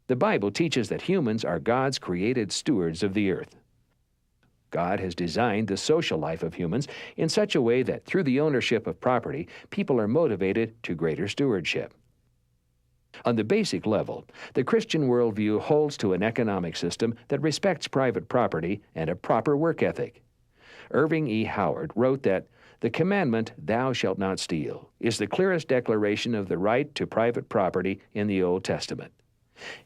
The Bible teaches that humans are God's created stewards of the earth. God has designed the social life of humans in such a way that through the ownership of property, people are motivated to greater stewardship. On the basic level, the Christian worldview holds to an economic system that respects private property and a proper work ethic. Irving E. Howard wrote that the commandment, "Thou shalt not steal," is the clearest declaration of the right to private property in the Old Testament.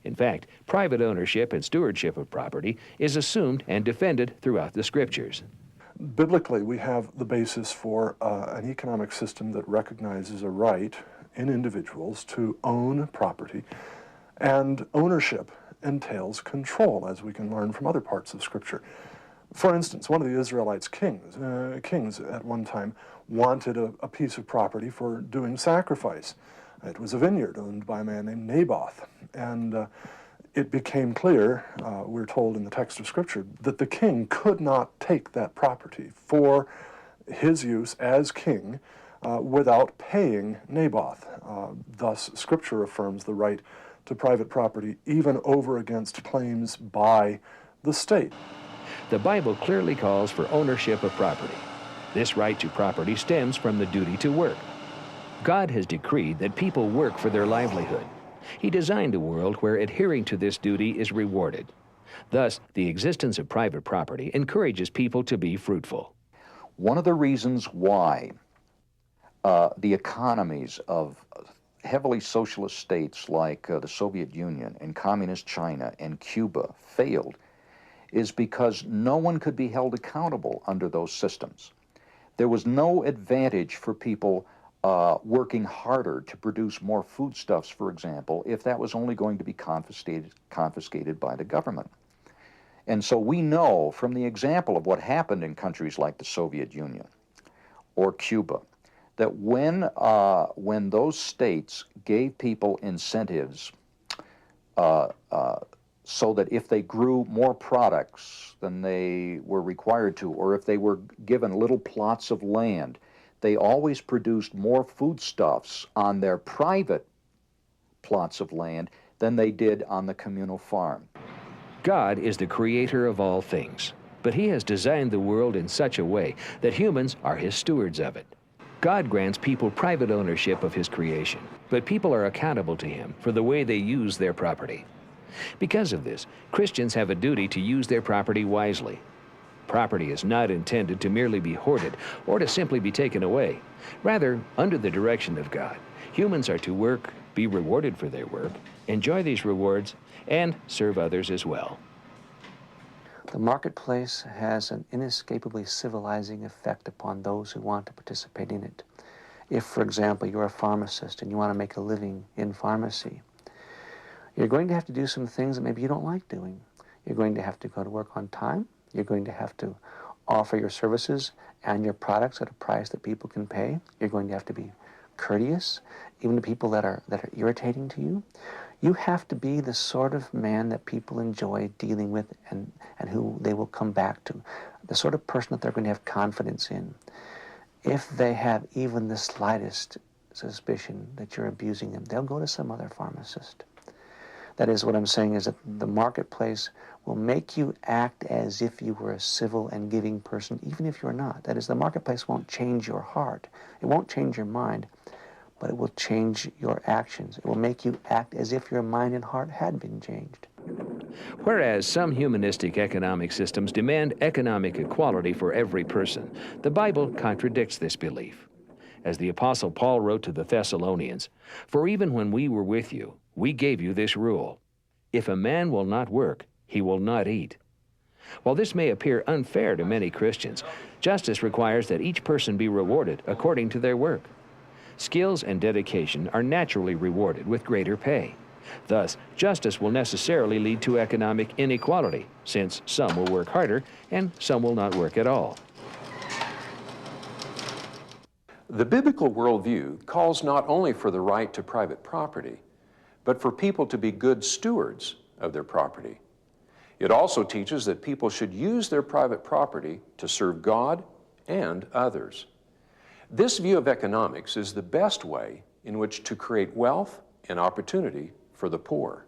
In fact, private ownership and stewardship of property is assumed and defended throughout the Scriptures. Biblically, we have the basis for an economic system that recognizes a right in individuals to own property, and ownership entails control, as we can learn from other parts of Scripture. For instance, one of the Israelites' kings at one time wanted a piece of property for doing sacrifice. It was a vineyard owned by a man named Naboth, and it became clear, we're told in the text of Scripture, that the king could not take that property for his use as king without paying Naboth. Thus, Scripture affirms the right to private property even over against claims by the state. The Bible clearly calls for ownership of property. This right to property stems from the duty to work. God has decreed that people work for their livelihood. He designed a world where adhering to this duty is rewarded. Thus, the existence of private property encourages people to be fruitful. One of the reasons why the economies of heavily socialist states like the Soviet Union and Communist China and Cuba failed is because no one could be held accountable under those systems. There was no advantage for people working harder to produce more foodstuffs, for example, if that was only going to be confiscated by the government. And so we know from the example of what happened in countries like the Soviet Union or Cuba, that when those states gave people incentives so that if they grew more products than they were required to, or if they were given little plots of land, they always produced more foodstuffs on their private plots of land than they did on the communal farm. God is the creator of all things, but He has designed the world in such a way that humans are His stewards of it. God grants people private ownership of His creation, but people are accountable to Him for the way they use their property. Because of this, Christians have a duty to use their property wisely. Property is not intended to merely be hoarded or to simply be taken away. Rather, under the direction of God, humans are to work, be rewarded for their work, enjoy these rewards, and serve others as well. The marketplace has an inescapably civilizing effect upon those who want to participate in it. If, for example, you're a pharmacist and you want to make a living in pharmacy, you're going to have to do some things that maybe you don't like doing. You're going to have to go to work on time. You're going to have to offer your services and your products at a price that people can pay. You're going to have to be courteous, even to people that are irritating to you. You have to be the sort of man that people enjoy dealing with and who they will come back to, the sort of person that they're going to have confidence in. If they have even the slightest suspicion that you're abusing them, they'll go to some other pharmacist. That is, what I'm saying is that the marketplace will make you act as if you were a civil and giving person, even if you're not. That is, the marketplace won't change your heart. It won't change your mind, but it will change your actions. It will make you act as if your mind and heart had been changed. Whereas some humanistic economic systems demand economic equality for every person, the Bible contradicts this belief. As the Apostle Paul wrote to the Thessalonians, "For even when we were with you, we gave you this rule: if a man will not work, he will not eat." While this may appear unfair to many Christians, justice requires that each person be rewarded according to their work. Skills and dedication are naturally rewarded with greater pay. Thus, justice will necessarily lead to economic inequality, since some will work harder and some will not work at all. The biblical worldview calls not only for the right to private property, but for people to be good stewards of their property. It also teaches that people should use their private property to serve God and others. This view of economics is the best way in which to create wealth and opportunity for the poor.